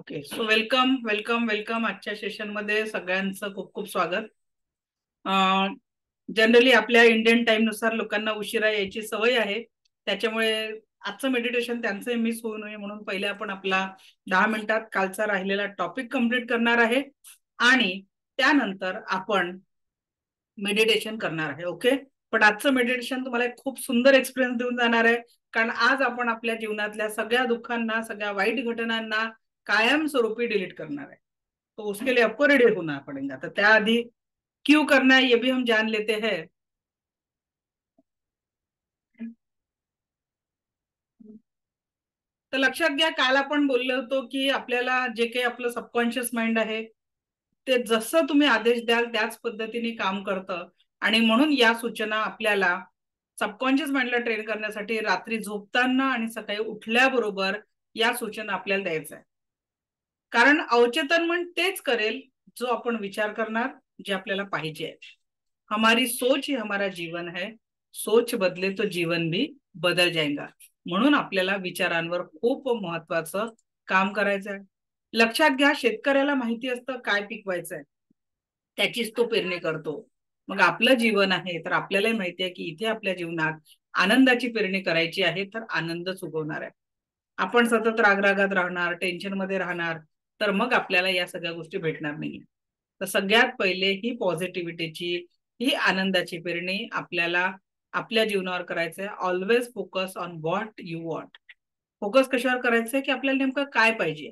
Okay, so welcome welcome welcome. आजच्या session मध्ये सगळ्यांचं खूप खूप स्वागत. जनरली आपल्या इंडियन टाइम नुसार लोकांना उशिरा यायची सवय आहे, त्याच्यामुळे आजचं मेडिटेशन त्यांचं मिस होऊ नये म्हणून पहिले आपण आपला 10 मिनिटात कालचा राहिलेला टॉपिक कंप्लीट करणार आहे आणि त्यानंतर आपण मेडिटेशन करणार आहे. ओके, पण आजचं मेडिटेशन तुम्हाला एक खूप सुंदर एक्सपिरियन्स देऊन जाणार आहे, कारण आज आपण आपल्या जीवनातल्या सगळ्या दुःखांना, सगळ्या वाईट घटनांना कायमस्वरूपी डिलीट करणार है। तो उसके लिए आपको रेडी होना पड़ेगा। तो त्याआधी क्यों करना है ये भी हम जान लेते हैं। तर लक्षात घ्या, काल आपण बोललो होतो की आपल्याला जे काही आपलं सबकॉन्शियस माइंड आहे ते जसं तुम्ही आदेश द्याल त्याच पद्धतीने काम करतं, आणि म्हणून या सूचना आपल्याला सबकॉन्शियस माइंडला ट्रेन करण्यासाठी रात्री झोपताना आणि सकाळी उठल्याबरोबर या सूचना आपल्याला द्यायच्या आहे. कारण अवचेतन मन तेच करेल जो आपण विचार करणार, जे आपल्याला पाहिजे आहे. हमारी सोच ही हमारा जीवन है, सोच बदले तो जीवन भी बदल जाएगा. म्हणून आपल्याला विचारांवर खूप महत्वाचं काम करायचं आहे. लक्षात घ्या, शेतकऱ्याला माहिती असतं काय पिकवायचंय, त्याचीच तो पेरणी करतो. मग आपलं जीवन आहे तर आपल्यालाही माहिती आहे की इथे आपल्या जीवनात आनंदाची पेरणी करायची आहे, तर आनंदच उगवणार आहे. आपण सतत रागरागात राहणार, टेन्शन मध्ये राहणार, तर मग आपल्याला या सगळ्या गोष्टी भेटणार नाही. तर सगळ्यात पहिले ही पॉझिटिव्हिटीची, ही आनंदाची पेरणी आपल्याला आपल्या जीवनावर करायचंय. Always focus on what you want. Focus कशावर करायचंय की आपल्याला नेमकं काय पाहिजे,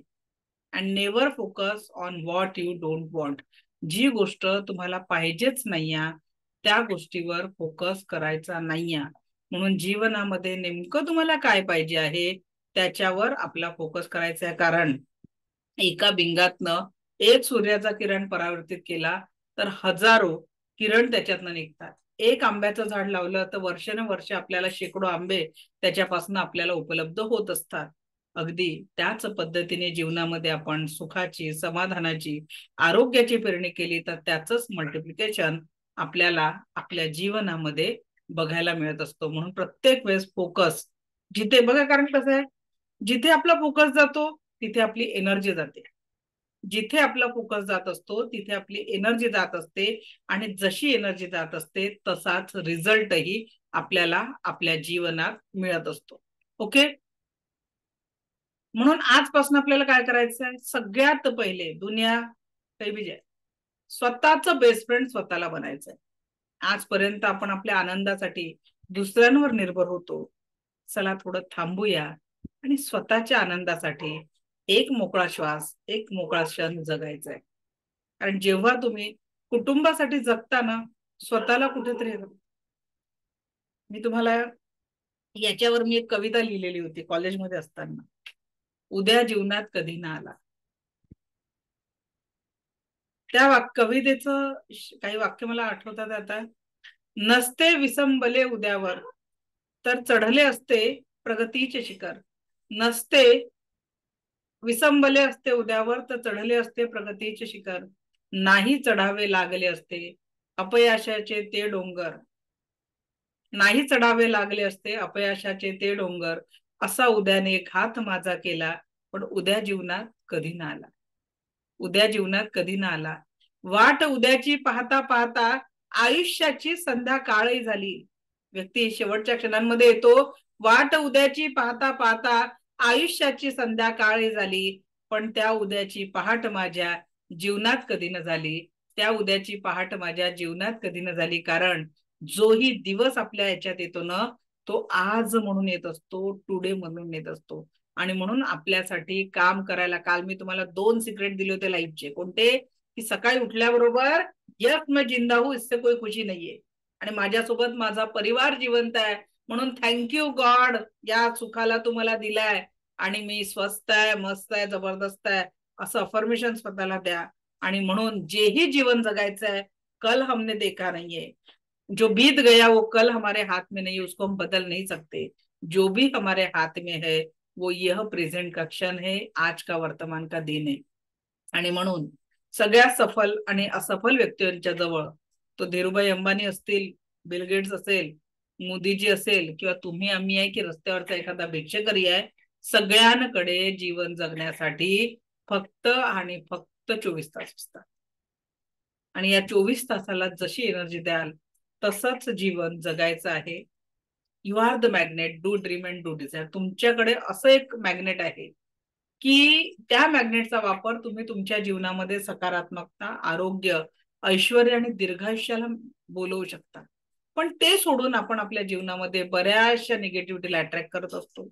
and never focus on what you don't want. जी गोष्ट तुम्हाला पाहिजेच नाहीये त्या गोष्टीवर फोकस करायचा नाहीये. म्हणून जीवनामध्ये नेमकं तुम्हाला काय पाहिजे आहे त्याच्यावर आपला फोकस करायचा आहे. कारण एका बिंगातनं एक सूर्याचा किरण परावर्तित केला तर हजारो किरण त्याच्यातनं निघतात. एक आंब्याचं झाड लावलं तर वर्षानुवर्ष आपल्याला शेकडो आंबे त्याच्यापासून आपल्याला उपलब्ध होत असतात. अगदी त्याच पद्धतीने जीवनामध्ये आपण सुखाची, समाधानाची, आरोग्याची पेरणी केली तर त्याचंच मल्टिप्लिकेशन आपल्याला आपल्या जीवनामध्ये बघायला मिळत असतो. म्हणून प्रत्येक वेळेस फोकस जिथे बघा, कारण कसं आहे, जिथे आपला फोकस जातो तिथे आपली एनर्जी जाते. जिथे आपला फोकस जात असतो तिथे आपली एनर्जी जात असते, आणि जशी एनर्जी जात असते तसाच रिझल्टही आपल्याला आपल्या जीवनात मिळत असतो. ओके, म्हणून आजपासून आपल्याला काय करायचं आहे, सगळ्यात पहिले दुनिया काही बी जाय, स्वतःचं बेस्ट फ्रेंड स्वतःला बनायचंय. आजपर्यंत आपण आपल्या आनंदासाठी दुसऱ्यांवर निर्भर होतो. चला थोडं थांबूया आणि स्वतःच्या आनंदासाठी एक मोकळा श्वास, एक मोकळा क्षण जगायचा आहे. कारण जेव्हा तुम्ही कुटुंबासाठी जगता ना, स्वतःला कुठेतरी, मी तुम्हाला याच्यावर मी एक कविता लिहिलेली होती कॉलेजमध्ये असताना. उद्या जीवनात कधी ना आला. त्या कवितेचं काही वाक्य मला आठवतात आता. नसते विसंबले उद्यावर तर चढले असते प्रगतीचे शिखर. नसते विसंबले असते उद्यावर तर चढले असते प्रगतीचे शिखर. नाही चढावे लागले असते अपयशाचे ते डोंगर. नाही चढावे लागले असते अपयशाचे ते डोंगर. असा उद्याने घात माझा केला, पण उद्या जीवनात कधी ना आला. उद्या जीवनात कधी ना आला. वाट उद्याची पाहता पाहता आयुष्याची संध्या काळही झाली. व्यक्ती शेवटच्या क्षणांमध्ये येतो, वाट उद्याची पाहता पाहता आयुष्याची संध्या काळही झाली, पण त्या उद्याची पहाट माझ्या जीवनात कधी न झाली. त्या उद्याची पहाट माझ्या जीवनात कधी न झाली. कारण जोही दिवस आपल्या याच्यात येतो ना, तो आज म्हणून येत असतो, टुडे म्हणून येत असतो. आणि म्हणून आपल्यासाठी काम करायला, काल मी तुम्हाला 2 सिक्रेट दिले होते लाईफचे. कोणते? की सकाळी उठल्याबरोबर यस मैं जिंदा हूं, इससे कोई खुशी नाहीये, आणि माझ्यासोबत माझा परिवार जिवंत आहे म्हणून थँक्यू गॉड, या सुखाला तुम्हाला दिलाय, आणि मी स्वस्त आहे, मस्त आहे, जबरदस्त आहे, असं अफर्मेशन स्वतःला द्या. आणि म्हणून जेही जीवन जगायचं आहे, कल हमने देखा नहीं है, जो बीत गया वो कल हमारे हाथ में नहीं, उसको हम बदल नहीं सकते. जो भी हमारे हाथ में है वो यह प्रेझेंट का क्षण है, आज का वर्तमान का दिन है. आणि म्हणून सगळ्या सफल आणि असफल व्यक्तींच्या जवळ, तो धीरूभाई अंबानी असतील, बिल गेट्स असेल, मोदीजी असेल, किंवा तुम्ही आम्ही आहे की रस्त्यावरचा एखादा भिक्षकरी आहे, सगळ्यांकडे जीवन जगण्यासाठी फक्त आणि फक्त 24 तास असतात. आणि या 24 तासाला जशी एनर्जी द्याल तसंच जीवन जगायचं आहे. You are the magnet, do dream and do desire. तुमच्याकडे असं एक मॅग्नेट आहे की त्या मॅग्नेटचा वापर तुम्ही तुमच्या जीवनामध्ये सकारात्मकता, आरोग्य, ऐश्वर्य आणि दीर्घायुष्याला बोलवू शकता. पण ते सोडून आपण आपल्या जीवनामध्ये बऱ्याचशा निगेटिव्हिटीला अट्रॅक्ट करत असतो.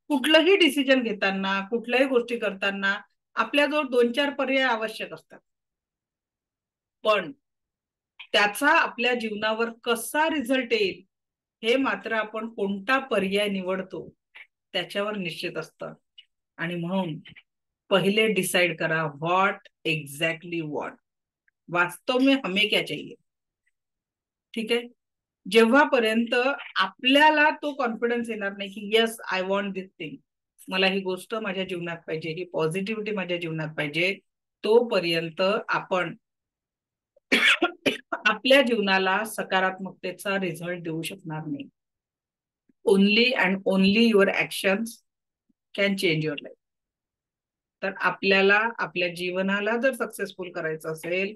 कुठलंही डिसिजन घेताना, कुठल्याही गोष्टी करताना आपल्याजवळ 2-4 पर्याय आवश्यक असतात. पण त्याचा आपल्या जीवनावर कसा रिझल्ट येईल हे मात्र आपण कोणता पर्याय निवडतो त्याच्यावर निश्चित असतं. आणि म्हणून पहिले डिसाइड करा व्हॉट एक्झॅक्टली व्हॉट, वास्तव में हमें क्या चाहिए. ठीक आहे. जेव्हापर्यंत आपल्याला तो कॉन्फिडन्स येणार नाही की yes I want this thing, मला ही गोष्ट माझ्या जीवनात पाहिजे, ही पॉझिटिव्हिटी माझ्या जीवनात पाहिजे, तोपर्यंत आपण आपल्या जीवनाला सकारात्मकतेचा रिझल्ट देऊ शकणार नाही. Only and only your actions can change your life. तर आपल्याला आपल्या जीवनाला जर सक्सेसफुल करायचं असेल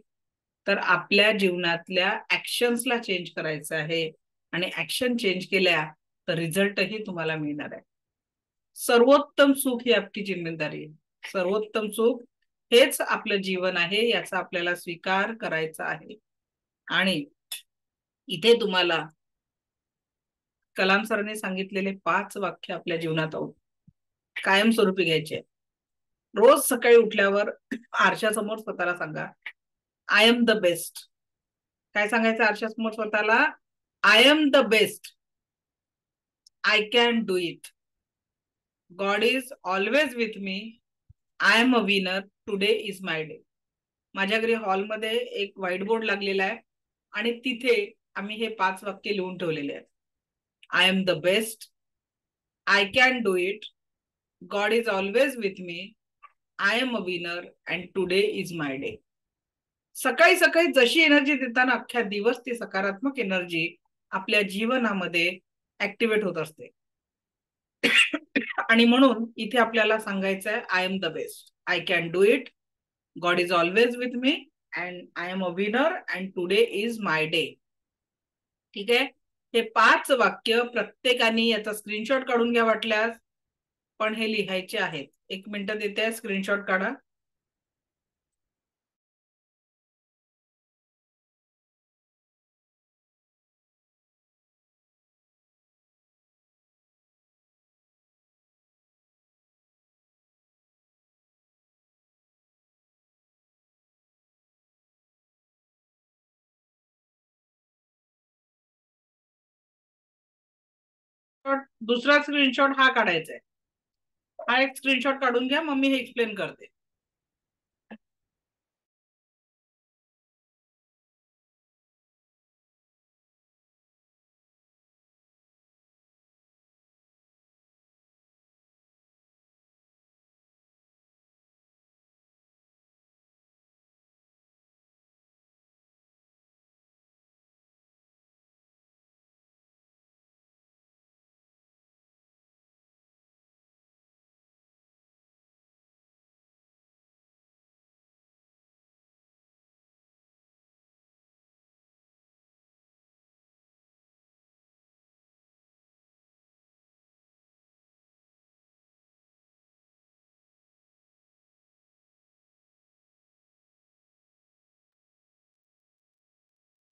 तर आपल्या जीवनातल्या ऍक्शन्सला चेंज करायचं आहे. आणि ऍक्शन चेंज केल्या तर रिझल्टही तुम्हाला मिळणार आहे. सर्वोत्तम सुख ही आपली जिम्मेदारी आहे. सर्वोत्तम सुख हेच आपलं जीवन आहे, याचा आपल्याला स्वीकार करायचा आहे. आणि इथे तुम्हाला कलाम सरांनी सांगितलेले 5 वाक्य आपल्या जीवनात कायमस्वरूपी घ्यायचे. रोज सकाळी उठल्यावर आरशासमोर स्वतःला सांगा आय एम द बेस्ट. काय सांगायचं आरशासमोर स्वतःला? I am the best, I can do it, God is always with me, I am a winner, today is my day. माझ्या घरी हॉलमध्ये एक व्हाईट बोर्ड लागलेला आहे आणि तिथे आम्ही हे 5 वाक्य लिहून ठेवलेले आहेत. I am the best, I can do it, God is always with me, I am a winner and today is my day. सकाळी सकाळी जशी एनर्जी देताना अख्ख्या दिवस ती सकारात्मक एनर्जी आपल्या जीवनामध्ये ऍक्टिव्हेट होत असते. आणि म्हणून इथे आपल्याला सांगायचं आहे I am the best, I can do it, God is always with me and I am a winner and today is my day. ठीक आहे. हे 5 वाक्य प्रत्येकाने याचा स्क्रीनशॉट काढून घ्या वाटल्यास, पण हे लिहायचे आहेत. 1 मिनिट देते, स्क्रीनशॉट काढा. दुसरा स्क्रीनशॉट हा काढायचा आहे. हा एक स्क्रीनशॉट काढून घ्या, मग मी हे एक्सप्लेन करते.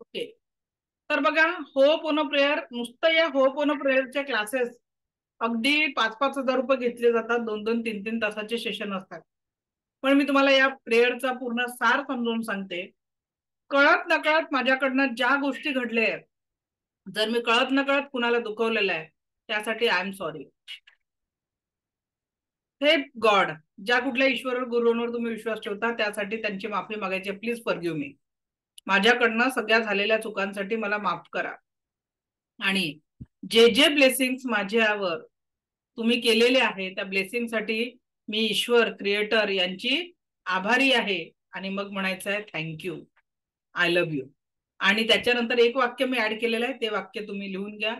ओके. तर बघा, होपोनो प्रेयर, नुसतं या होपोनो प्रेयरच्या क्लासेस अगदी 5-5 हजार रुपये घेतले जातात. 2-2, 3-3 तासाचे सेशन असतात. पण मी तुम्हाला या प्रेयरचा पूर्ण सार समजावून सांगते. कळत नकळत माझ्याकडनं ज्या गोष्टी घडल्या आहेत, जर मी कळत नकळत कुणाला दुखवलेलं आहे त्यासाठी आय एम सॉरी. हे गॉड, ज्या कुठल्या ईश्वर गुरूंवर तुम्ही विश्वास ठेवता त्यासाठी त्यांची माफी मागायची. Please forgive me. माझ्याकडनं सगळ्या झालेल्या चुकांसाठी मला माफ करा. आणि जे जे ब्लेसिंग्स माझ्यावर तुम्ही केलेले आहे त्या ब्लेसिंग साठी मी ईश्वर क्रिएटर यांची आभारी आहे. आणि मग म्हणायचं आहे थँक्यू, आय लव्ह यू. आणि त्याच्यानंतर एक वाक्य मी ऍड केलेलं आहे, ते वाक्य तुम्ही लिहून घ्या.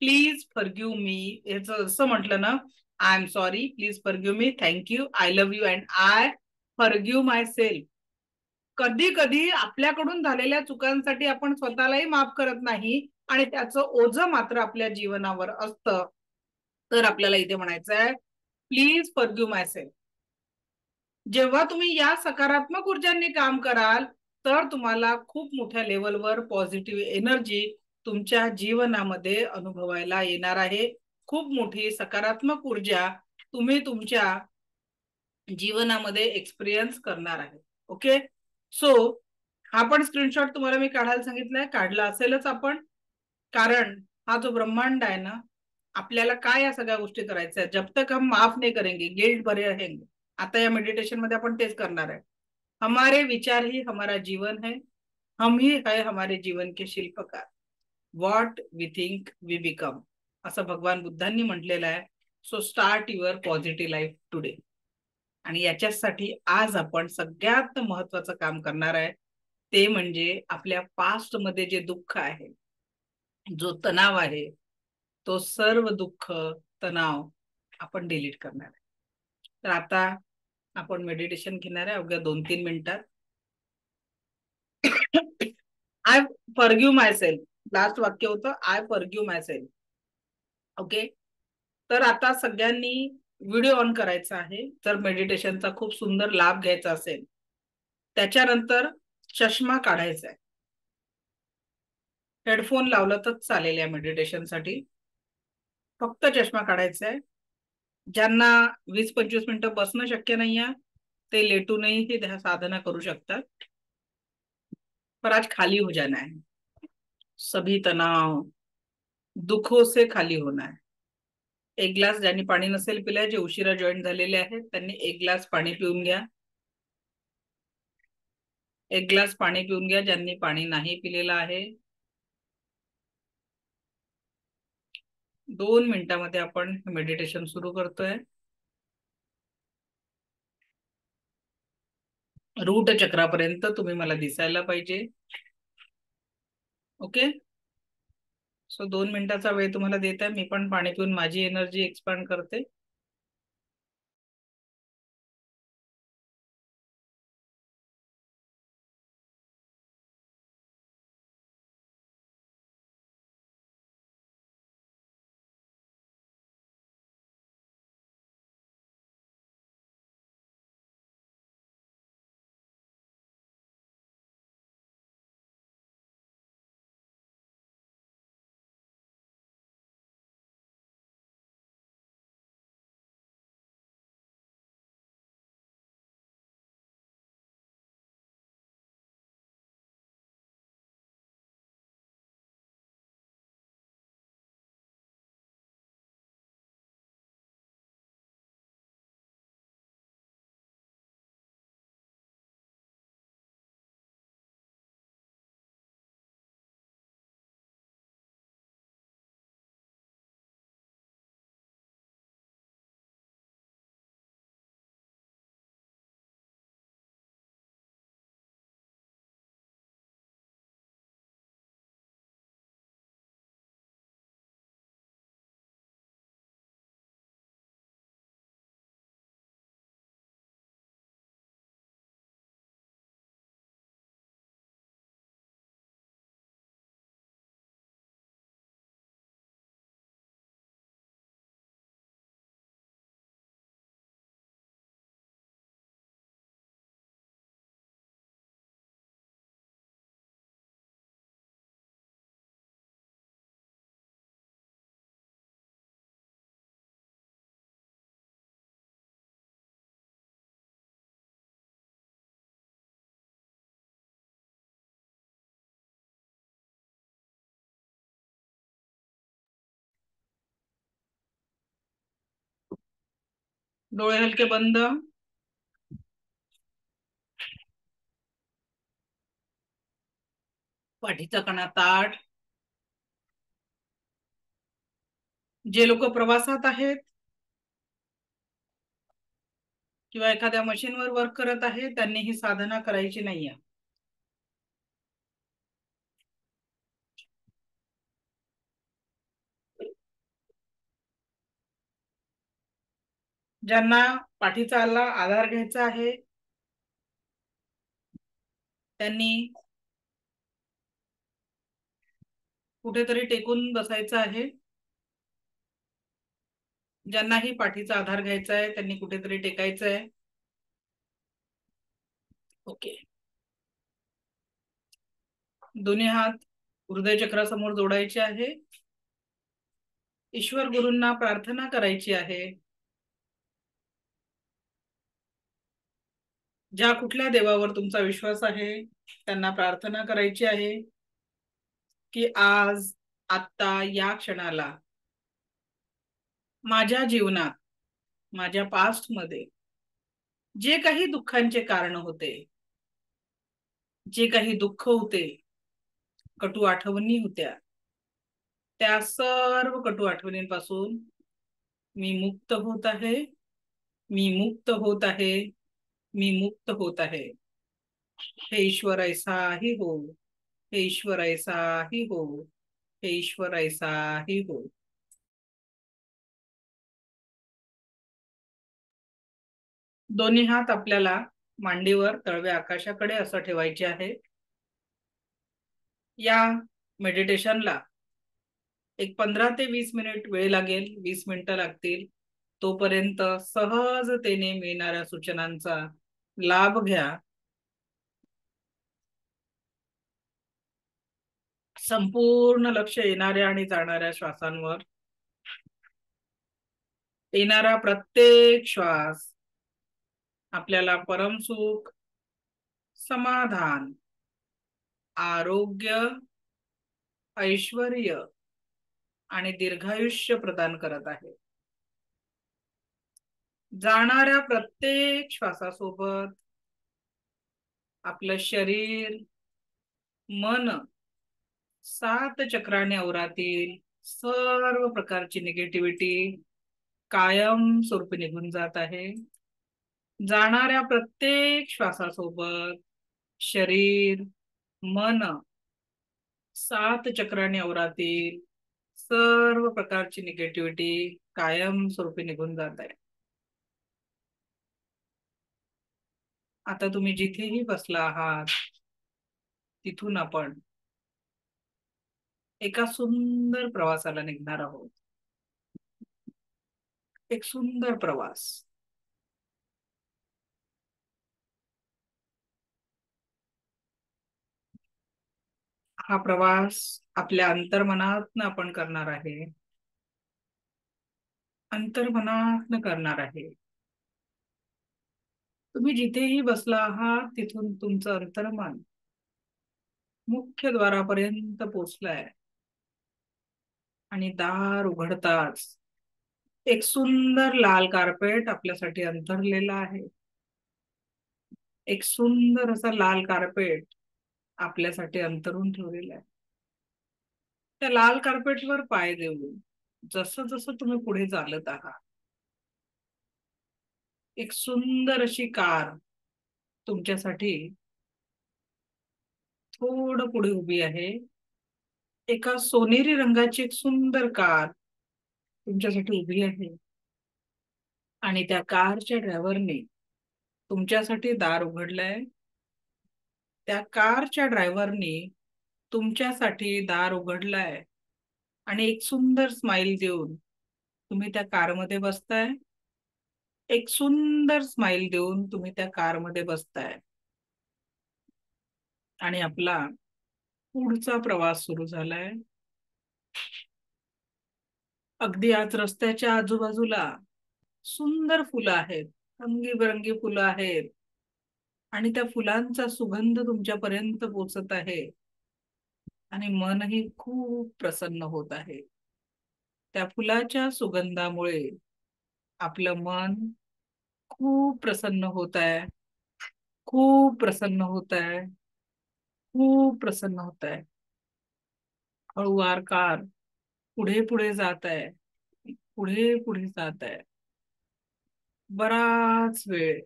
Please forgive me. याचं असं म्हटलं ना, I am sorry, please forgive me, thank you, I love you and I forgive my self. कधी कधी आपल्याकडून झालेल्या चुकांसाठी आपण स्वतःलाही माफ करत नाही आणि त्याचं ओझं मात्र आपल्या जीवनावर असतं. तर आपल्याला इथे म्हणायचं आहे, प्लीज फॉरगिव्ह माय सेल्फ. जेव्हा तुम्ही या सकारात्मक ऊर्जांनी काम कराल तर तुम्हाला खूप मोठ्या लेवलवर पॉझिटिव्ह एनर्जी तुमच्या जीवनामध्ये अनुभवायला येणार आहे. खूप मोठी सकारात्मक ऊर्जा तुम्ही तुमच्या जीवनामध्ये एक्सपिरियन्स करणार आहे. ओके, सो हा पण स्क्रीनशॉट तुम्हाला मी काढायला सांगितलंय, काढला असेलच आपण. कारण हा जो ब्रह्मांड आहे ना, आपल्याला काय या सगळ्या गोष्टी करायच्या जब तक हम माफ नहीं करेंगे, गिल्ट भरे रहेंगे. आता या मेडिटेशन मध्ये आपण तेच करणार आहे. हमारे विचार ही हमारा जीवन है, हम ही है हमारे जीवन के शिल्पकार. What we think we become, असं भगवान बुद्धांनी म्हटलेलं आहे. So start your positive life today. आणि याच्यासाठी आज आपण सगळ्यात महत्वाचं काम करणार आहे, ते म्हणजे आपल्या पास्ट मध्ये जे दुःख आहे, जो तणाव आहे, तो सर्व दुःख तणाव आपण डिलीट करणार आहे. तर आता आपण मेडिटेशन घेणार आहे अवघ्या 2-3 मिनिटात. I forgive my self, last वाक्य होतं I forgive my self. Okay, तर आता सगळ्यांनी व्हिडिओ ऑन करायचा आहे जर मेडिटेशनचा खूप सुंदर लाभ घ्यायचा असेल. त्याच्यानंतर चष्मा काढायचा आहे. हेडफोन लावलं तर चालेल या मेडिटेशन साठी. फक्त चष्मा काढायचा आहे. ज्यांना 20-25 मिनिटं बसणं शक्य नाहीये ते लेटूनही ही साधना करू शकतात. पर आज खाली हो जाना है, सभी तनाव दुखों से खाली होना है. एक ग्लास, ज्यांनी पाणी नसेल पिलाय, जे उशिरा जॉईन झालेले आहेत त्यांनी एक ग्लास पाणी पिऊन घ्या. एक ग्लास पाणी पिऊन घ्या ज्यांनी पाणी नाही पिलेलं आहे. 2 मिनिटांमध्ये आपण मेडिटेशन सुरू करतोय. रूट चक्रापर्यंत तुम्ही मला दिसायला पाहिजे. ओके, सो 2 मिनिटाचा वेळ तुम्हाला देत आहे. मी पण पाणी पिऊन माझी एनर्जी एक्सपांड करते. डोळे हलके बंद. पाठीचा कणा ताठ. जे लोक प्रवासात आहेत किंवा एखाद्या मशीनवर वर्क करत आहे त्यांनी ही साधना करायची नाहीये. ज्यांना पाठीचा आधार घ्यायचा आहे त्यांनी कुठेतरी टेकून बसायचं आहे. ज्यांनाही पाठीचा आधार घ्यायचा आहे त्यांनी कुठेतरी टेकायचं आहे. ओके. दोन्ही हात हृदय चक्रासमोर जोडायचे आहे. ईश्वर गुरूंना प्रार्थना करायची आहे. ज्या कुठल्या देवावर तुमचा विश्वास आहे त्यांना प्रार्थना करायची आहे की आज आत्ता या क्षणाला माझ्या जीवनात, माझ्या पास्ट मध्ये जे काही दुःखांचे कारण होते, जे काही दुःख होते, कटू आठवणी होत्या, त्या सर्व कटू आठवणींपासून मी मुक्त होत आहे. मी मुक्त होत आहे. मी मुक्त होत आहे. हे ईश्वर ऐसा ही हो. हे ईश्वर ऐसा ही हो. हे ईश्वर ऐसा ही हो. दोन्ही हात आपल्याला मांडीवर तळवे आकाशाकडे असं ठेवायचे आहे. या मेडिटेशनला एक 15 ते 20 मिनिट वेळ लागेल. 20 मिनिटं लागतील. तोपर्यंत सहजतेने मिळणाऱ्या सूचनांचा लाभ घ्या. संपूर्ण लक्ष येणाऱ्या आणि जाणाऱ्या श्वासांवर. येणारा प्रत्येक श्वास आपल्याला परमसुख, समाधान, आरोग्य, ऐश्वर्य आणि दीर्घायुष्य प्रदान करत आहे. जाणाऱ्या प्रत्येक श्वासासोबत आपलं शरीर, मन 7 चक्राने आवरातील सर्व प्रकारची निगेटिव्हिटी कायम स्वरूपी निघून जात आहे. जाणाऱ्या प्रत्येक श्वासासोबत शरीर, मन 7 चक्राने आवरातील सर्व प्रकारची निगेटिव्हिटी कायम स्वरूपी निघून जात आहे. आता तुम्ही जिथेही बसला आहात तिथून आपण एका सुंदर प्रवासाला निघणार आहोत. एक सुंदर प्रवास. हा प्रवास आपल्या अंतर्मनातनं आपण करणार आहे. अंतर्मनातनं करणार आहे. तुम्ही जिथेही बसला आहात तिथून तुमचं अंतर्मन मुख्य द्वारापर्यंत पोहोचलाय आणि दार उघडताच एक सुंदर लाल कार्पेट आपल्यासाठी अंथरलेला आहे. एक सुंदर असा लाल कार्पेट आपल्यासाठी अंतरून ठेवलेला आहे. त्या लाल कार्पेटवर पाय देऊन जसं जसं तुम्ही पुढे चालत आहात एक सुंदर अशी कार तुमच्यासाठी थोडं पुढे उभी आहे. एका सोनेरी रंगाची एक सुंदर कार तुमच्यासाठी उभी आहे आणि त्या कारच्या ड्रायव्हरने तुमच्यासाठी दार उघडलंय. त्या कारच्या ड्रायव्हरने तुमच्यासाठी दार उघडलंय आणि एक सुंदर स्माइल देऊन तुम्ही त्या कारमध्ये बसताय. एक सुंदर स्माइल देऊन तुम्ही त्या कारमध्ये बसताय आणि आपला पुढचा प्रवास सुरू झालाय. अगदी आज रस्त्याच्या आजूबाजूला सुंदर फुलं आहेत, रंगीबेरंगी फुलं आहेत आणि त्या फुलांचा सुगंध तुमच्यापर्यंत पोहोचत आहे आणि मनही खूप प्रसन्न होत आहे. त्या फुलाच्या सुगंधामुळे आपलं मन खूप प्रसन्न होत आहे. खूप प्रसन्न होत आहे. खूप प्रसन्न होत आहे. हळूवार कार पुढे पुढे जात आहे. पुढे पुढे जात आहे. बराच वेळ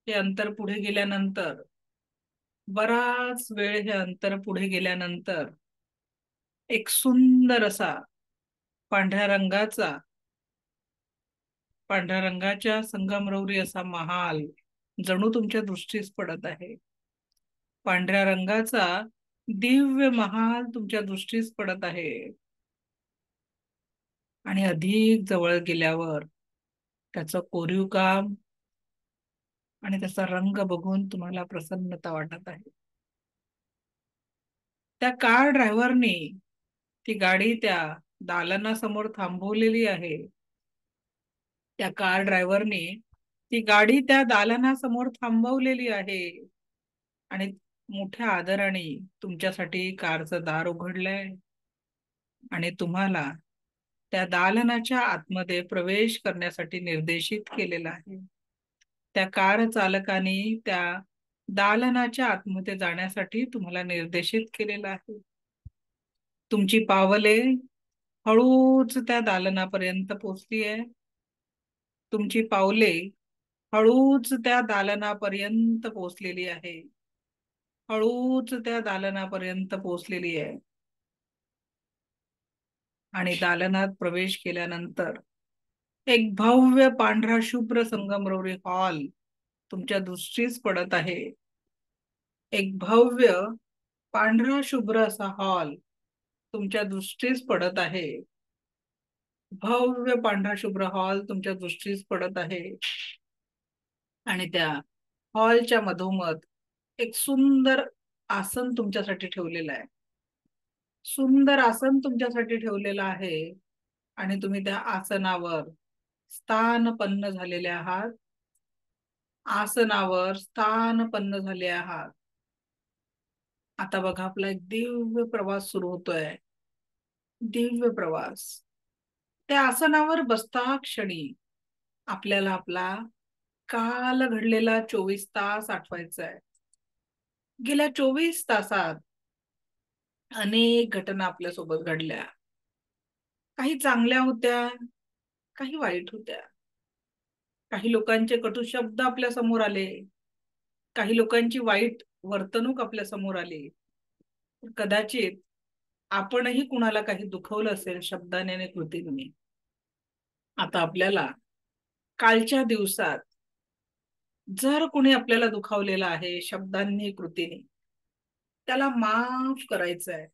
हे अंतर पुढे गेल्यानंतर बराच वेळ हे अंतर पुढे गेल्यानंतर एक सुंदर असा पांढऱ्या रंगाचा पांढऱ्या रंगाच्या संगमरवरी असा महाल जणू तुमच्या दृष्टीस पडत आहे. पांढऱ्या रंगाचा दिव्य महाल तुमच्या दृष्टीस पडत आहे. आणि अधिक जवळ गेल्यावर त्याचं कोरीव काम आणि त्याचा रंग बघून तुम्हाला प्रसन्नता वाटत आहे. त्या कार ड्रायव्हरनी ती गाडी त्या दालनासमोर थांबवलेली आहे. त्या कार ड्रायव्हरनी ती गाडी त्या दालनासमोर थांबवलेली आहे आणि मोठ्या आदराने तुमच्यासाठी कारचं दार उघडलंय आणि तुम्हाला त्या दालनाच्या आतमध्ये प्रवेश करण्यासाठी निर्देशित केलेलं आहे. त्या कार चालकाने त्या दालनाच्या आतमध्ये जाण्यासाठी तुम्हाला निर्देशित केलेलं आहे. तुमची पावले हळूच त्या दालनापर्यंत पोहोचली आहे. तुमची पावले हळूच त्या दालनापर्यंत पोहोचलेली आहे. हळूच त्या दालनापर्यंत पोहोचलेली आहे. आणि दालनात प्रवेश केल्यानंतर एक भव्य पांढरा शुभ्र संगमरवरी हॉल तुमच्या दृष्टीस पडत आहे. एक भव्य पांढरा शुभ्र असा हॉल तुमच्या दृष्टीस पडत आहे. भव्य पांढरा शुभ्र हॉल तुमच्या दृष्टीस पडत आहे. आणि त्या हॉलच्या मधोमध एक सुंदर आसन तुमच्यासाठी ठेवलेलं आहे. सुंदर आसन तुमच्यासाठी ठेवलेलं आहे आणि तुम्ही त्या आसनावर स्थानपन्न झालेले आहात. आसनावर स्थानपन्न झाले आहात. आता बघा, आपला एक दिव्य प्रवास सुरू होतोय. दिव्य प्रवास. त्या आसनावर बसता क्षणी आपल्याला आपला काल घडलेला 24 तास आठवायचा आहे. गेल्या 24 तासात अनेक घटना आपल्यासोबत घडल्या. काही चांगल्या होत्या, काही वाईट होत्या. काही लोकांचे कटू शब्द आपल्या समोर आले. काही लोकांची वाईट वर्तणूक आपल्या समोर आली. कदाचित आपणही कुणाला काही दुखवलं असेल शब्दाने आणि कृतीने. आता आपल्याला कालच्या दिवसात जर कोणी आपल्याला दुखावलेलं आहे शब्दांनी कृतीने, त्याला माफ करायचंय.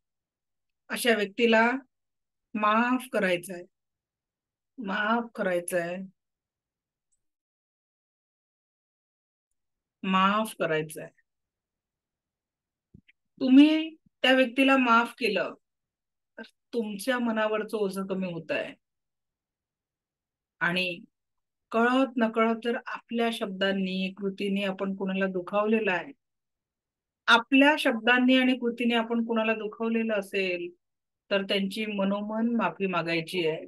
अशा व्यक्तीला माफ करायचंय. माफ करायचंय. माफ करायचंय. तुम्ही त्या व्यक्तीला माफ केलं तर तुमच्या मनावरचं ओझं कमी होत आहे. आणि कळत नकळत जर आपल्या शब्दांनी कृतीने आपण कुणाला दुखावलेलं आहे, आपल्या शब्दांनी आणि कृतीने आपण कुणाला दुखावलेलं असेल तर त्यांची मनोमन माफी मागायची आहे.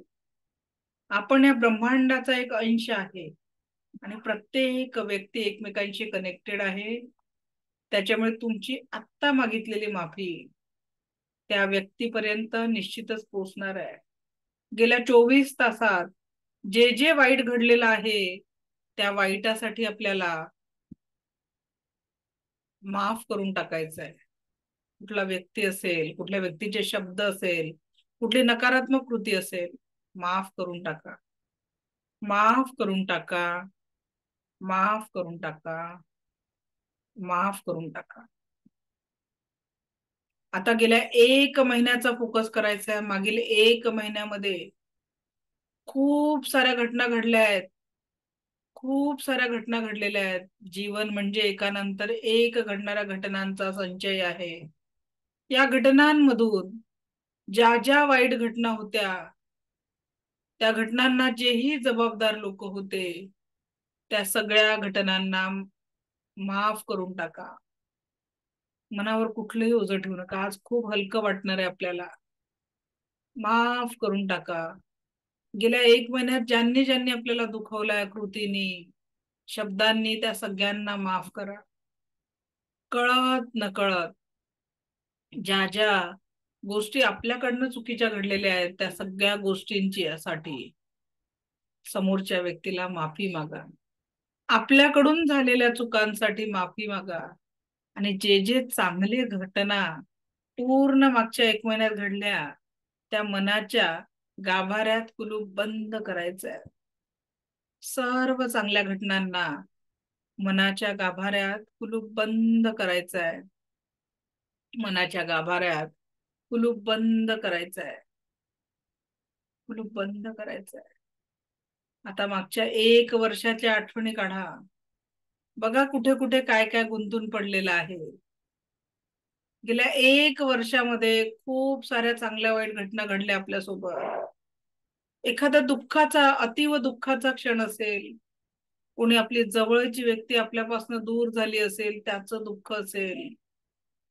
आपण या ब्रह्मांडाचा एक अंश आहे आणि प्रत्येक व्यक्ती एकमेकांशी कनेक्टेड आहे. त्याच्यामुळे तुमची आत्ता मागितलेली माफी त्या व्यक्तीपर्यंत निश्चितच पोहोचणार आहे. गेल्या 24 तासात जे जे वाईट घडलेलं आहे त्या वाईटासाठी आपल्याला माफ करून टाकायचं आहे. कुठला व्यक्ती असेल, कुठल्या व्यक्तीचे शब्द असेल, कुठली नकारात्मक कृती असेल, माफ करून टाका. माफ करून टाका. माफ करून टाका. माफ करून टाका. आता गेल्या 1 महिन्याचा फोकस करायचा आहे. मागील 1 महिन्यामध्ये खूप साऱ्या घटना घडल्या आहेत. खूप साऱ्या घटना घडलेल्या आहेत. जीवन म्हणजे एकानंतर एक घडणाऱ्या घटनांचा संचय आहे. या घटनांमधून ज्या ज्या वाईट घटना होत्या, त्या घटनांना जेही जबाबदार लोक होते, त्या सगळ्या घटनांना माफ करून टाका. मनावर कुठलंही ओझं ठेवू नका. आज खूप हलकं वाटणार आहे आपल्याला. माफ करून टाका. गेल्या 1 महिन्यात ज्यांनी ज्यांनी आपल्याला दुखवलंय कृतीने, शब्दांनी, त्या सगळ्यांना माफ करा. कळत नकळत ज्या ज्या गोष्टी आपल्याकडनं चुकीच्या घडलेल्या आहेत त्या सगळ्या गोष्टींची साठी समोरच्या व्यक्तीला माफी मागा. आपल्याकडून झालेल्या चुकांसाठी माफी मागा. आणि जे जे चांगले घटना पूर्ण मागच्या 1 महिन्यात घडल्या त्या मनाच्या गाभाऱ्यात कुलूप बंद करायचंय. सर्व चांगल्या घटनांना मनाच्या गाभाऱ्यात कुलूप बंद करायचंय. मनाच्या गाभाऱ्यात कुलूप बंद करायचं आहे. कुलूप बंद करायचं आहे. आता मागच्या 1 वर्षाच्या आठवणी काढा. बघा कुठे कुठे काय काय गुंतून पडलेलं आहे. गेल्या 1 वर्षामध्ये खूप साऱ्या चांगल्या वाईट घटना घडल्या आपल्यासोबत. एखादा दुःखाचा, अतीव दुःखाचा क्षण असेल, कोणी आपली जवळची व्यक्ती आपल्यापासून दूर झाली असेल त्याचं दुःख असेल,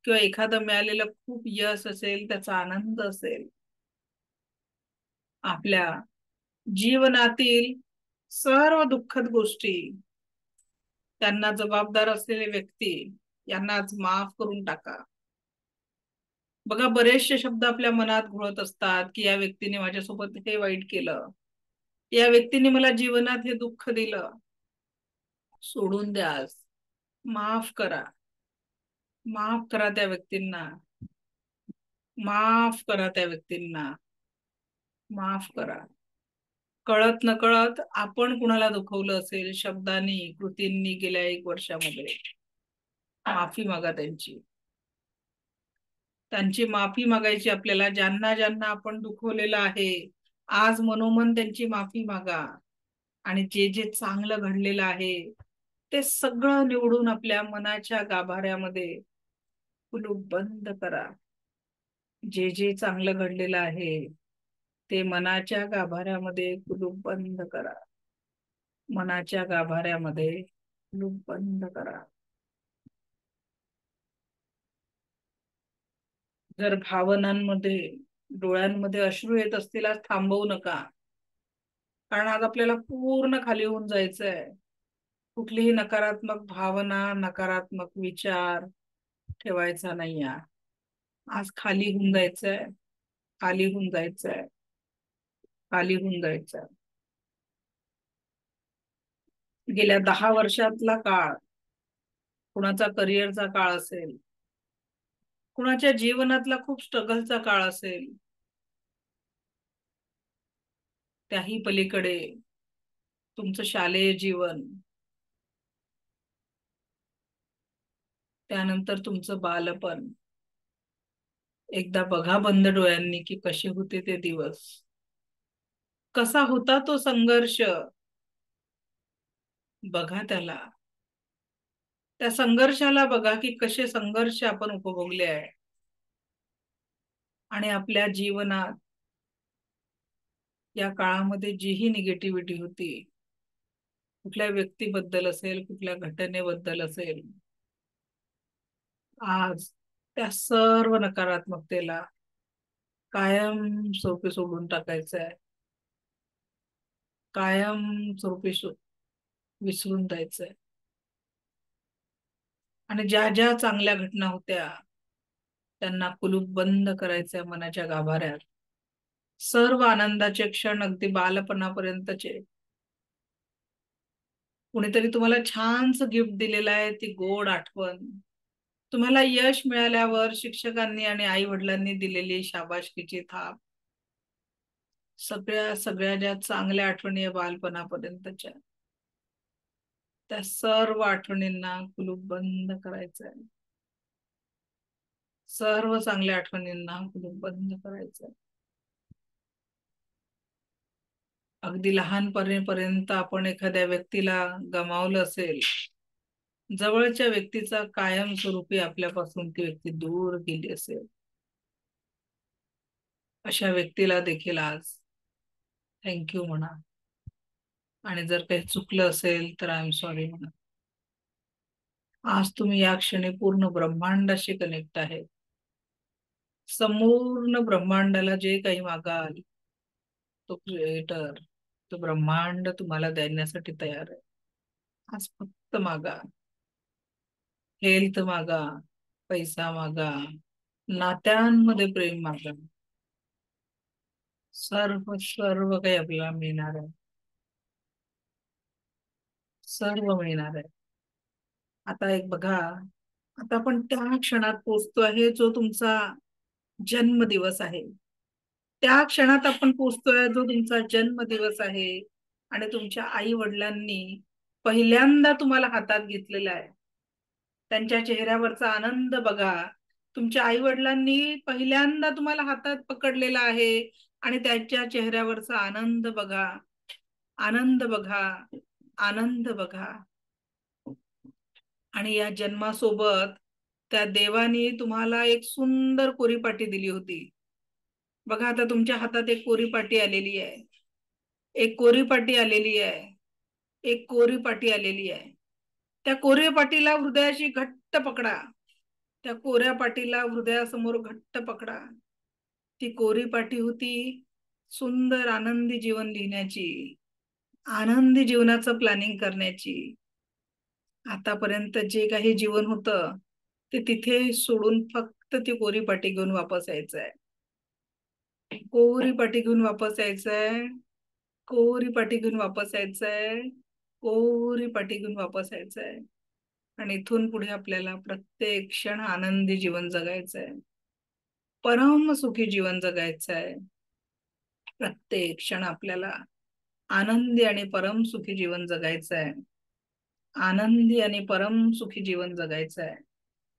किंवा एखादं मिळालेलं खूप यश असेल त्याचा आनंद असेल. आपल्या जीवनातील सर्व दुःखद गोष्टी, त्यांना जबाबदार असलेले व्यक्ती यांना आज माफ करून टाका. बघा बरेचसे शब्द आपल्या मनात घोळत असतात की या व्यक्तीने माझ्यासोबत हे वाईट केलं, या व्यक्तीने मला जीवनात हे दुःख दिलं. सोडून द्या आज. माफ करा. माफ करा त्या व्यक्तींना. माफ करा त्या व्यक्तींना. माफ करा. कळत नकळत आपण कुणाला दुखवलं असेल शब्दांनी, कृतींनी गेल्या 1 वर्षामध्ये, माफी मागा त्यांची. त्यांची माफी मागायची आपल्याला. ज्यांना ज्यांना आपण दुखवलेलं आहे आज मनोमन त्यांची माफी मागा. आणि जे जे चांगलं घडलेलं आहे ते सगळं निवडून आपल्या मनाच्या गाभाऱ्यामध्ये कुलूप बंद करा. जे जे चांगलं घडलेलं आहे ते मनाच्या गाभाऱ्यामध्ये कुलूप बंद करा. मनाच्या गाभाऱ्यामध्ये कुलूप बंद करा. जर भावनांमध्ये, डोळ्यांमध्ये अश्रू येत असतील आज थांबवू नका. कारण आज आपल्याला पूर्ण खाली होऊन जायचंय. कुठलीही नकारात्मक भावना, नकारात्मक विचार ठेवायचा नाही. आज खाली होऊन जायचंय. खाली होऊन जायचंय. खाली होऊन जायचंय. गेल्या 10 वर्षातला काळ, कुणाचा करिअरचा काळ असेल, कुणाच्या जीवनातला खूप स्ट्रगलचा काळ असेल, त्याही पलीकडे तुमचं शालेय जीवन, त्यानंतर तुमचं बालपण एकदा बघा बंद डोळ्यांनी की कसे होते ते दिवस. कसा होता तो संघर्ष बघा त्याला. त्या संघर्षाला बघा की कसे संघर्ष आपण उपभोगले आहे. आणि आपल्या जीवनात या काळामध्ये जीही निगेटिव्हिटी होती, कुठल्या व्यक्तीबद्दल असेल, कुठल्या घटनेबद्दल असेल, आज त्या सर्व नकारात्मकतेला कायम स्वरूपी सोडून टाकायचं आहे. कायम स्वरूपी विसरून जायचंय. आणि ज्या ज्या चांगल्या घटना होत्या त्यांना कुलूप बंद करायचंय मनाच्या गाभाऱ्यात. सर्व आनंदाचे क्षण, अगदी बालपणापर्यंतचे, कुणीतरी तुम्हाला छानस गिफ्ट दिलेलं आहे ती गोड आठवण, तुम्हाला यश मिळाल्यावर शिक्षकांनी आणि आई वडिलांनी दिलेली शाबासकीची थाप, सगळ्या सगळ्या ज्या चांगल्या आठवणी आहे बालपणापर्यंतच्या, त्या सर्व आठवणींना कुलूप बंद करायचंय. सर्व चांगल्या आठवणींना कुलूप बंद करायचंय. अगदी लहानपणीपर्यंत आपण एखाद्या व्यक्तीला गमावलं असेल, जवळच्या व्यक्तीचा कायमस्वरूपी आपल्यापासून ती व्यक्ती दूर गेली असेल, अशा व्यक्तीला देखील आज थँक्यू म्हणा. आणि जर काही चुकलं असेल तर आय एम सॉरी म्हणा. आज तुम्ही या क्षणी पूर्ण ब्रह्मांडाशी कनेक्ट आहे. संपूर्ण ब्रह्मांडाला जे काही मागाल तो क्रिएटर, तो ब्रह्मांड तुम्हाला देण्यासाठी तयार आहे. आज फक्त मागा. हेल्थ मागा, पैसा मागा, नात्यांमध्ये प्रेम मागा. सर्व सर्व काही आपल्याला मिळणार आहे. सर्व मिळणार आहे. आता एक बघा, आता आपण त्या क्षणात पोचतो आहे जो तुमचा जन्मदिवस आहे. त्या क्षणात आपण पोचतोय जो तुमचा जन्मदिवस आहे. आणि तुमच्या आई वडिलांनी पहिल्यांदा तुम्हाला हातात घेतलेला आहे. त्यांच्या चेहऱ्यावरचा आनंद बघा. तुमच्या आई वडिलांनी पहिल्यांदा तुम्हाला हातात पकडलेला आहे आणि त्यांच्या चेहऱ्यावरचा आनंद बघा, आनंद बघा, आनंद बघा. आणि या जन्मासोबत त्या देवानी तुम्हाला एक सुंदर कोरीपाटी दिली होती. बघा आता तुमच्या हातात एक कोरीपाटी आलेली आहे, एक कोरीपाटी आलेली आहे, एक कोरीपाटी आलेली आहे. त्या कोऱ्या पाटीला हृदयाशी घट्ट पकडा. त्या कोऱ्या पाटीला हृदयासमोर घट्ट पकडा. ती कोरी पाटी होती सुंदर आनंदी जीवन लिहिण्याची, आनंदी जीवनाचं प्लॅनिंग करण्याची. आतापर्यंत जे काही जीवन होतं ते तिथे सोडून फक्त ती कोरी पाटी घेऊन वापस यायचंय. कोरी पाटी घेऊन वापस यायचंय. कोरी पाटी घेऊन वापस यायचंय. कोरी पाटी घेऊन वापस यायचंय. आणि इथून पुढे आपल्याला प्रत्येक क्षण आनंदी जीवन जगायचंय, परम सुखी जीवन जगायचंय. प्रत्येक क्षण आपल्याला आनंदी आणि परम सुखी जीवन जगायचंय. आनंदी आणि परम सुखी जीवन जगायचंय.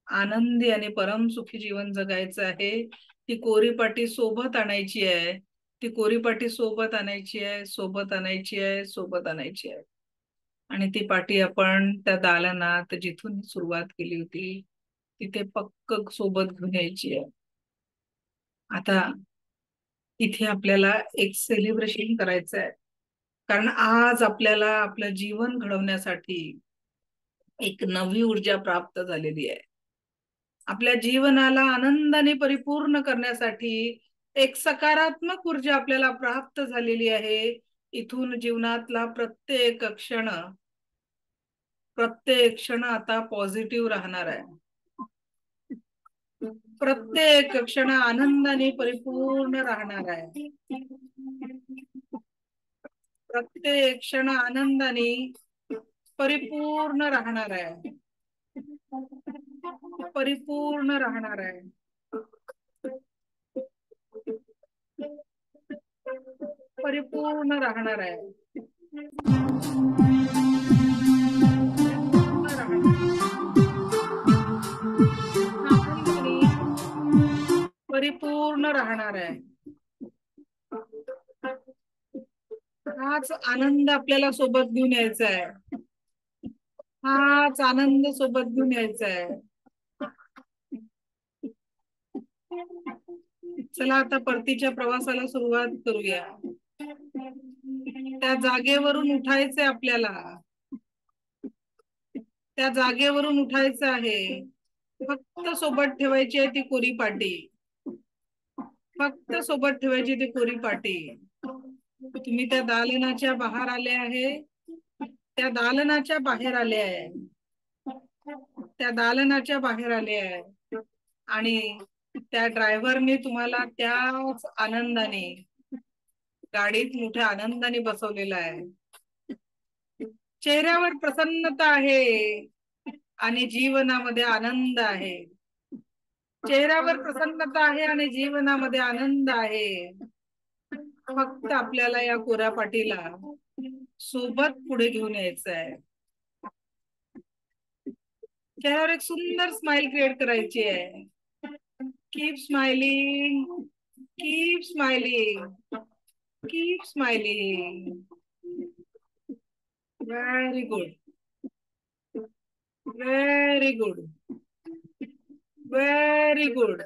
आनंदी आणि परम सुखी जीवन जगायचं आहे. ती कोरीपाटी सोबत आणायची आहे. ती कोरीपाटी सोबत आणायची आहे, सोबत आणायची आहे, सोबत आणायची आहे. आणि ती पाटी आपण त्या दालनात जिथून सुरुवात केली होती तिथे पक्क सोबत घेऊन यायची आहे. आता इथे आपल्याला एक सेलिब्रेशन करायचं आहे, कारण आज आपल्याला आपलं जीवन घडवण्यासाठी एक नवी ऊर्जा प्राप्त झालेली आहे. आपल्या जीवनाला आनंदाने परिपूर्ण करण्यासाठी एक सकारात्मक ऊर्जा आपल्याला प्राप्त झालेली आहे. इथून जीवनातला प्रत्येक क्षण आता पॉझिटिव्ह राहणार आहे. प्रत्येक क्षण आनंदाने परिपूर्ण राहणार आहे. प्रत्येक क्षण आनंदाने परिपूर्ण राहणार आहे. परिपूर्ण राहणार आहे. परिपूर्ण राहणार आहे. परिपूर्ण राहणार आहे. हाच आनंद आपल्याला सोबत घेऊन यायचा आहे. हाच आनंद सोबत घेऊन यायचा आहे. चला आता परतीच्या प्रवासाला सुरुवात करूया. त्या जागेवरून उठायचंय आपल्याला. त्या जागेवरून उठायचं आहे. फक्त सोबत ठेवायची आहे ती कोरी पाटी. फक्त सोबत ठेवायची ती कोरी पाटी. तुम्ही त्या दालनाच्या बाहेर आले आहे. त्या दालनाच्या बाहेर आले आहे. त्या दालनाच्या बाहेर आले आहे. आणि त्या ड्रायव्हरने तुम्हाला त्याच आनंदाने गाडीत मोठ्या आनंदाने बसवलेला आहे. चेहऱ्यावर प्रसन्नता आहे आणि जीवनामध्ये आनंद आहे. चेहऱ्यावर प्रसन्नता आहे आणि जीवनामध्ये आनंद आहे. फक्त आपल्याला या कोऱ्या पाटीला सोबत पुढे घेऊन यायचं आहे. चेहऱ्यावर एक सुंदर स्माइल क्रिएट करायची आहे. Keep smiling, keep smiling, keep smiling. Very good, very good, very good,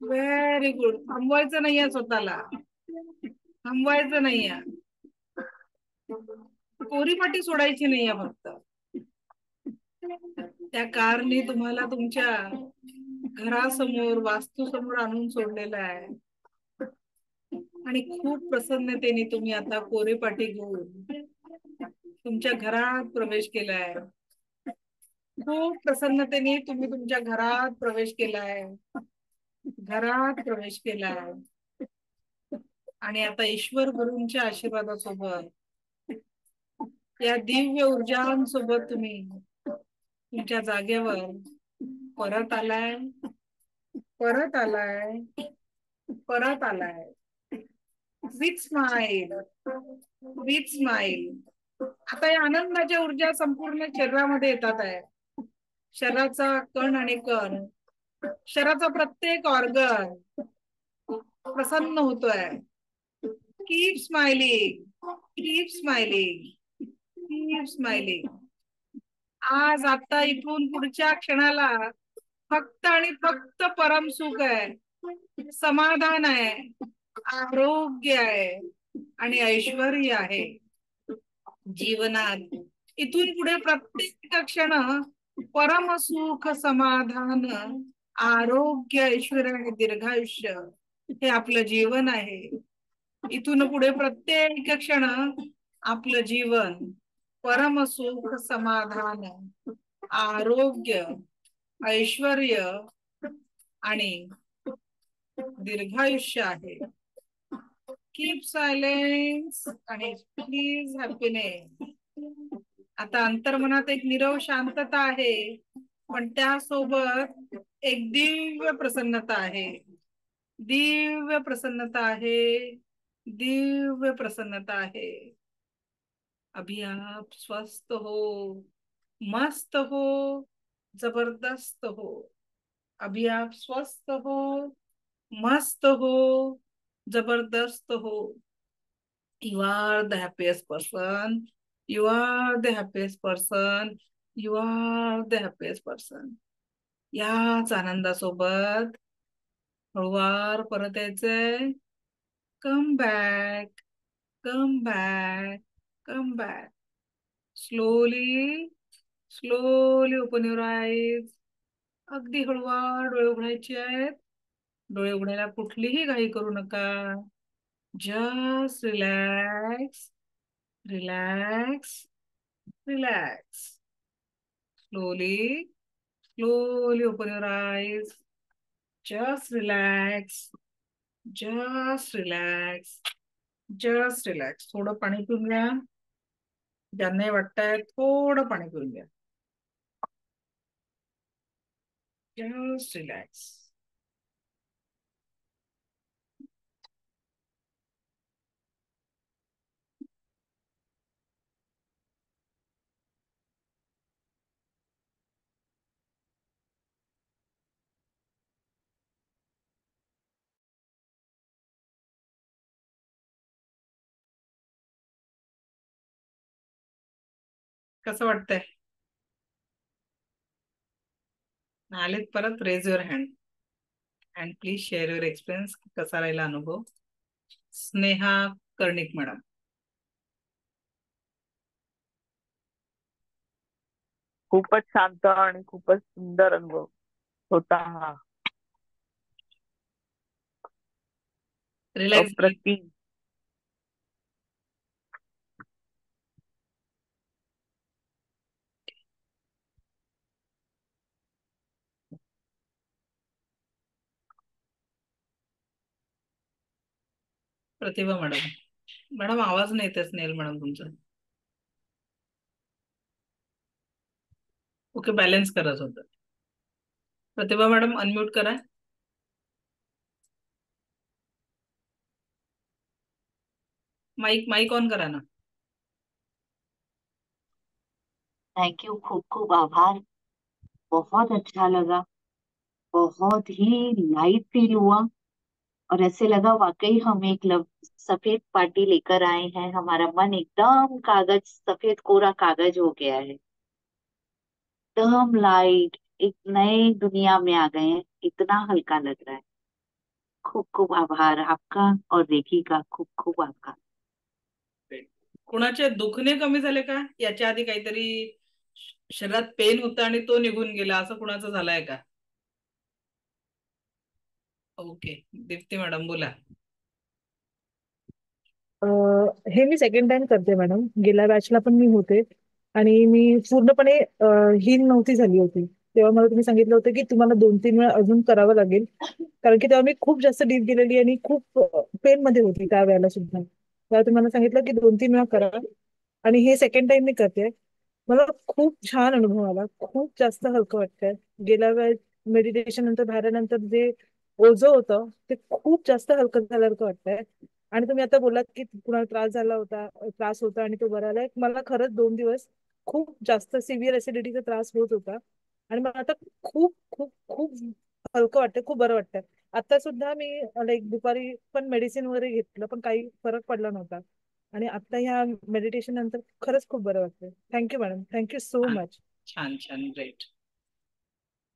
very good. थांबवायचं नाहीये स्वतःला, थांबवायचं नाहीये. कोरीपाटी सोडायची नाहीये. फक्त त्या कारने तुम्हाला तुमच्या घरासमोर, वास्तूसमोर आणून सोडलेलं आहे. आणि खूप प्रसन्नतेने तुम्ही आता कोरीपाटी घेऊन तुमच्या घरात प्रवेश केलाय. खूप प्रसन्नतेने तुम्ही तुमच्या घरात प्रवेश केलाय. घरात प्रवेश केलाय. आणि आता ईश्वर गुरूंच्या आशीर्वादासोबत, या दिव्य ऊर्जांसोबत तुम्ही तुमच्या जागेवर परत आलाय, परत आलाय, परत आलाय. With smile, with smile. आता या आनंदाच्या ऊर्जा संपूर्ण शरीरामध्ये येतात आहे. शरीराचा कण आणि कण शरीराचा प्रत्येक ऑर्गन प्रसन्न होतोय. Keep smiling, keep smiling, keep smiling. आज आता इथून पुढच्या क्षणाला फक्त आणि फक्त परम सुख आहे, समाधान आहे, आरोग्य आहे आणि ऐश्वर आहे जीवनात. इथून पुढे प्रत्येक क्षण परम सुख, समाधान, आरोग्य, ऐश्वर आणि दीर्घायुष्य हे आपलं जीवन आहे. इथून पुढे प्रत्येक क्षण आपलं जीवन परम सुख, समाधान, आरोग्य, ऐश्वर्य आणि दीर्घायुष्य आहे. कीप सायलेन्स आणि प्लीज हॅपीनेस. आता अंतर्मनात एक निरव शांतता आहे, पण त्यासोबत एक दिव्य प्रसन्नता आहे. दिव्य प्रसन्नता आहे, दिव्य प्रसन्नता आहे. अभी आप स्वस्थ हो, मस्त हो, जबरदस्त हो. अभी आप स्वस्थ हो, मस्त हो, जबरदस्त हो. You are the happiest person. You are the happiest person. You are the happiest person. याच आनंदासोबत हळूवार परत यायचंय. Come back, come back, come back. Slowly, slowly open your eyes. अगदी हळूवार डोळे उघडायचे आहेत. डोळे उघडायला कुठलीही घाई करू नका. Just relax, relax, relax. Slowly, slowly open your eyes. Just relax. Just relax. Just relax. थोडं पाणी पिऊन घ्या. ज्यांनाही वाटतंय थोडं पाणी पिऊन घ्या. Just relax. कसं वाटतंय? आलेत परत, raise your hand and please share your experience. कसा राहिला अनुभव? स्नेहा कर्णिक मॅडम. खूपच शांत आणि खूपच सुंदर अनुभव होता हा. रिलॅक्स झाली. अप्रतिम. प्रतिभा मॅडम. मॅडम आवाज नाही येते स्नेहल मॅडम तुमचा. ओके, बॅलन्स करत होतं. प्रतिभा मॅडम अनम्यूट करा. माईक माईक ऑन करा ना. थैंक यू, खूब खूब आभार। बहुत अच्छा लगा, बहुत ही लाइट फील हुआ और ऐसे लगा वाकई हम एक सफेद पार्टी लेकर आए हैं। हमारा मन एकदम कागज, सफेद कोरा कागज हो गया है, एकदम लाइट, एक नए दुनिया में आ गए हैं, इतना हल्का लग रहा है। खूब खूब आभार आपका और रेखी का, खूब खूब आभार। कुणाचे दुखणे कमी झाले का? याच्या आधी काहीतरी शरीरात पेन होता आणि तो निघून गेला, असं कुणाचं झालंय का? ओके, दीप्ती मॅडम बोला. हे मी सेकंड टाइम करते मॅडम. गेल्या बॅचला पण मी होते आणि मी पूर्णपणे हीन नव्हती झाली होती. तेव्हा मला तुम्ही सांगितलं होतं की तुम्हाला 2-3 वेळा अजून करावं लागेल, कारण की तेव्हा मी खूप जास्त डीप गेलेली आणि खूप पेन मध्ये होती त्या वेळेला सुद्धा. तेव्हा तुम्हाला सांगितलं की 2-3 वेळा करा आणि हे सेकंड टाइम मी करते. मला खूप छान अनुभव आला, खूप जास्त हलकं वाटतंय. गेल्या वेळेस मेडिटेशन नंतर बाहेर आल्यानंतर जे ओझं होतं ते खूप जास्त हलकं झाल्यासारखं वाटतंय. आणि तुम्ही आता बोलात की कुणाला त्रास झाला होता, त्रास होता आणि तो बरा झालाय. मला खरंच 2 दिवस खूप जास्त सिव्हिअर ऍसिडिटीचा त्रास होत होता आणि मला आता खूप खूप खूप हलकं वाटतं, खूप बरं वाटतं. आता सुद्धा मी लाईक दुपारी पण मेडिसिन वगैरे घेतलं, पण काही फरक पडला नव्हता. आणि आता ह्या मेडिटेशन नंतर खरंच खूप बरं वाटतं. थँक्यू मॅडम, थँक्यू सो छान मच. छान छान, great.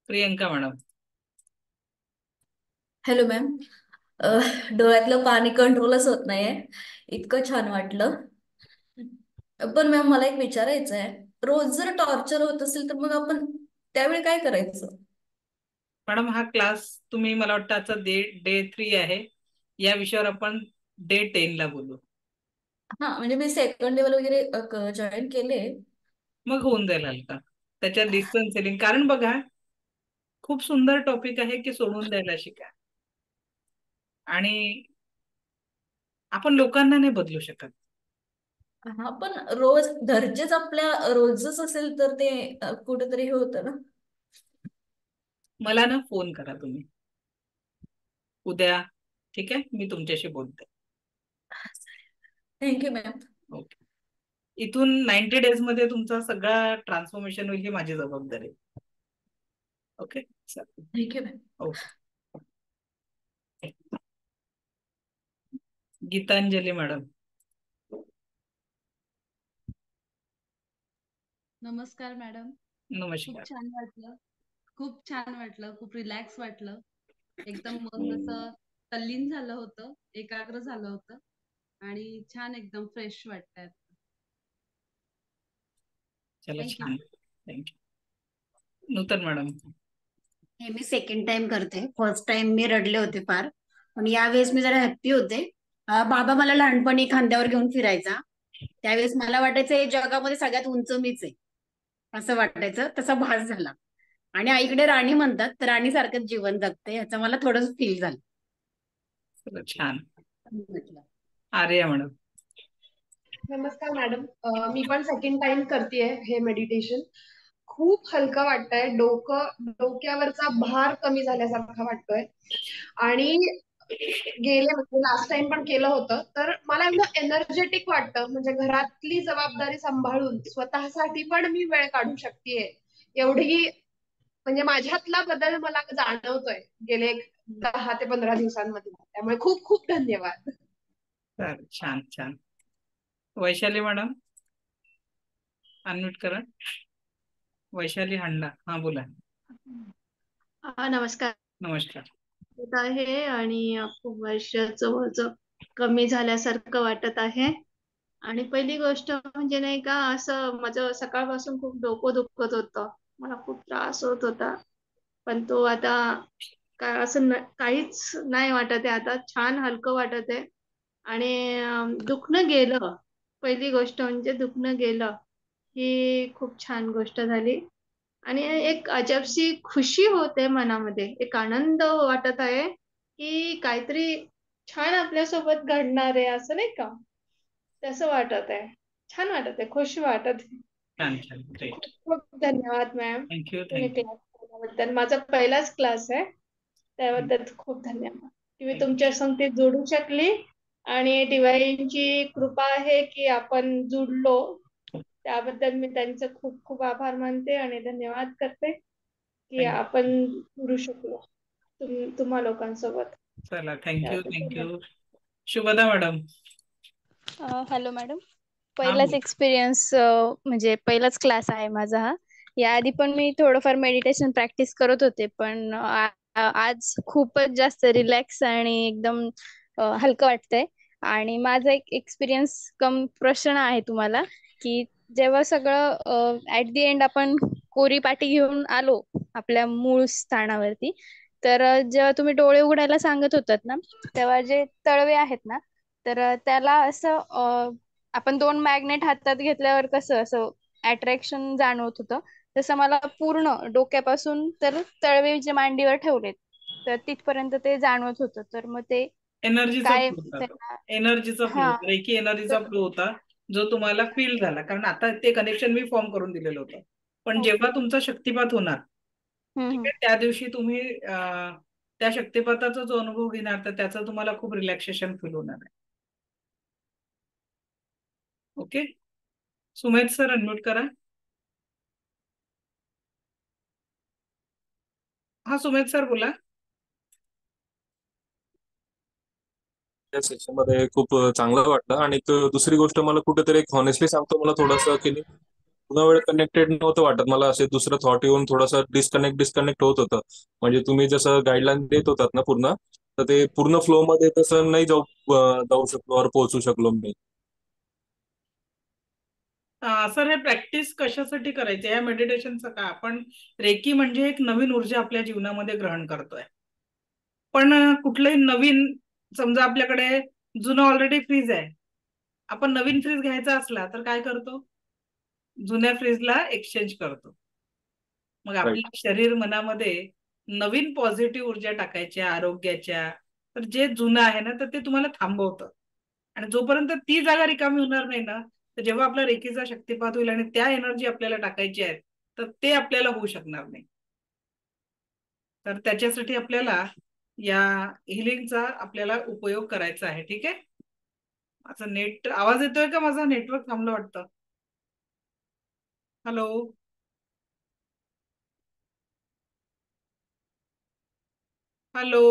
Priyanka madam. Hello ma'am. डोळ्यातलं पाणी कंट्रोलच होत नाहीये, इतकं छान वाटलं. पण मॅम मला एक विचारायचं आहे, रोज जर टॉर्चर होत असेल तर मग आपण त्यावेळी काय करायचं? मॅडम, हा क्लास तुम्ही, मला वाटतं आजचा डे 3 आहे. या विषयावर आपण डे 10 ला बोलू. हा म्हणजे मी सेकंड लेवल वगैरे जॉईन केले. मग होऊन जाईल हलका. त्याच्यात डिस्टन्स सेलिंग, कारण बघा खूप सुंदर टॉपिक आहे की सोडून द्यायला शिका. आणि आपण लोकांना नाही बदलू शकत. हा पण रोज घरचेच आपल्या रोजच असेल तर ते कुठेतरी हे होतं ना. मला ना फोन करा तुम्ही उद्या, ठीक आहे? मी तुमच्याशी बोलते. Thank you ma'am. ओके. इथून 90 डेज मध्ये तुमचा सगळा ट्रान्सफॉर्मेशन होईल, ही माझी जबाबदारी. Okay sir. Thank you ma'am. Okay. Gitanjali madam. नमस्कार मॅडम. खूप नमस्कार. छान वाटलं. खूप छान वाटलं. खूप रिलॅक्स वाटलं. एकदम मन असं तल्लीन झालं होतं, एकाग्र झालं होतं आणि छान एकदम फ्रेश वाटतंय. चला, थँक्यू. छान. थँक्यू. नूतन मॅडम. हे मी सेकंड टाइम करते. फर्स्ट टाइम मी रडले होते फार, पण यावेळेस मी जरा हॅप्पी होते. बाबा मला लहानपणी खांद्यावर घेऊन फिरायचा. त्यावेळेस मला वाटायचं हे जगामध्ये सगळ्यात उंच मीच आहे, असं वाटायचं. तसा भास झाला. आणि आईकडे राणी म्हणतात, तर राणी सारखंच जीवन जगते ह्याचं मला थोडंच फील झालं. चला, छान. म्हटलं. आर्या मॅडम. नमस्कार मॅडम. मी पण सेकंड टाइम करतेय हे मेडिटेशन. खूप हलकं वाटतंय. डोक्यावरचा भार कमी झाल्यासारखा वाटतोय. आणि गेले म्हणजे लास्ट टाइम पण केलं होतं, तर मला एवढं एनर्जेटिक वाटतं. म्हणजे घरातली जबाबदारी सांभाळून स्वतःसाठी पण मी वेळ काढू शकतेय. एवढी म्हणजे माझ्यातला बदल मला जाणवतोय गेले एक 10 ते 15 दिवसांमध्ये. त्यामुळे खूप खूप धन्यवाद. सर, छान छान. वैशाली मॅडम, अनम्यूट करा. वैशाली हांडा, हा बोला. नमस्कार. नमस्कार. होत आहे आणि खूप वर्ष जवळजवळ कमी झाल्यासारखं वाटत आहे. आणि पहिली गोष्ट म्हणजे नाही का, असं माझं सकाळपासून खूप डोकं दुखत होतं. मला खूप त्रास होत होता. पण तो आता काय असं काहीच नाही वाटत आहे. आता छान हलकं वाटत आहे. आणि दुखणं गेलं. पहिली गोष्ट म्हणजे दुखणं गेलं. ही खूप छान गोष्ट झाली. आणि एक अजबशी खुशी होते मनामध्ये. एक आनंद वाटत आहे, की काहीतरी छान आपल्यासोबत घडणार आहे, असं नाही का? तसं वाटत आहे. छान वाटत आहे, खुश वाटत आहे. छान छान, ग्रेट. खूप खूप धन्यवाद मॅम. थँक्यू. तुम्ही थँक्यू. क्लास केल्याबद्दल. माझा पहिलाच क्लास आहे. त्याबद्दल खूप धन्यवाद. की मी तुमच्या थँक्यू. संगतीत जोडू शकली. आणि डिवाईनची कृपा आहे की आपण जुडलो. त्याबद्दल मी त्यांचे खूप खूप आभार मानते आणि धन्यवाद करते की आपण जुडू शकलो तुम्हा लोकांसोबत. चला, थँक्यू. त्याबद्दल thank you. Shubhada madam. Hello madam. हा पहिलाच बोल. एक्सपिरियन्स म्हणजे पहिलाच क्लास आहे माझा हा. याआधी पण मी थोडंफार मेडिटेशन प्रॅक्टिस करत होते, पण आज खूपच जास्त रिलॅक्स आणि एकदम हलकं वाटतंय. आणि माझा एक एक्सपिरियन्स कम प्रश्न आहे तुम्हाला, की जेव्हा सगळं ऍट दी एंड आपण कोरी पाटी घेऊन आलो आपल्या मूळ स्थानावरती, तर जेव्हा तुम्ही डोळे उघडायला सांगत होतात ना, तेव्हा जे तळवे आहेत ना, तर त्याला असं आपण दोन मॅग्नेट हातात घेतल्यावर कसं असं अट्रॅक्शन जाणवत होतं, तसं मला पूर्ण डोक्यापासून तर तळवे जे मांडीवर ठेवलेत तर तिथपर्यंत ते जाणवत होतं. तर मग ते एनर्जीचा काय फ्लो होता तो. त्याला. एनर्जीचा फ्लो हा. होता, रेकी एनर्जीचा फ्लो होता, जो तुम्हाला फील झाला. कारण आता ते कनेक्शन मी फॉर्म करून दिलेलं होतं. पण ओके. जेव्हा तुमचा शक्तिपात होणार, ठीक आहे, त्या दिवशी तुम्ही त्या शक्तिपाताचा जो अनुभव घेणार, तर त्याचा तुम्हाला खूप रिलॅक्सेशन फील होणार आहे. ओके. सुमेध सर, अनम्यूट करा. हा, सुमेध सर बोला. त्या सेशन मध्ये खूप चांगलं वाटलं. आणि दुसरी गोष्ट, मला कुठेतरी एक हॉनेस्टली सांगतो, मला थोडंसं की नाही, पूर्ण वेळ कनेक्टेड नव्हतं वाटत मला. असे दुसरं थॉट येऊन थोडंसं डिस्कनेक्ट होत होतं. म्हणजे तुम्ही जसं गाईडलाईन देत होतात ना पूर्ण, तर ते पूर्ण फ्लो मध्ये तसं नाही जाऊ शकलो और पोहोचू शकलो मी. सर, हे प्रॅक्टिस कशासाठी करायची या मेडिटेशनचं? का आपण रेकी म्हणजे एक नवीन ऊर्जा आपल्या जीवनामध्ये ग्रहण करतोय. पण कुठलंही नवीन, समजा आपल्याकडे जुनं ऑलरेडी फ्रीज आहे, आपण नवीन फ्रीज घ्यायचा असला तर काय करतो? जुन्या फ्रीजला एक्सचेंज करतो. मग राईट. आपल्या शरीर मनामध्ये नवीन पॉझिटिव्ह ऊर्जा टाकायच्या आरोग्याच्या, तर जे जुनं आहे ना, तर ते तुम्हाला थांबवतं. आणि जोपर्यंत ती जागा रिकामी होणार नाही ना, तर जेव्हा आपला रेकीचा शक्तिपात होईल आणि त्या एनर्जी आपल्याला टाकायची आहेत, तर ते आपल्याला होऊ शकणार नाही. तर त्याच्यासाठी आपल्याला या हिलिंगचा आपल्याला उपयोग करायचा आहे. ठीक आहे. माझा नेट आवाज येतोय का? माझा नेटवर्क थांबलं वाटतं. हॅलो. हॅलो.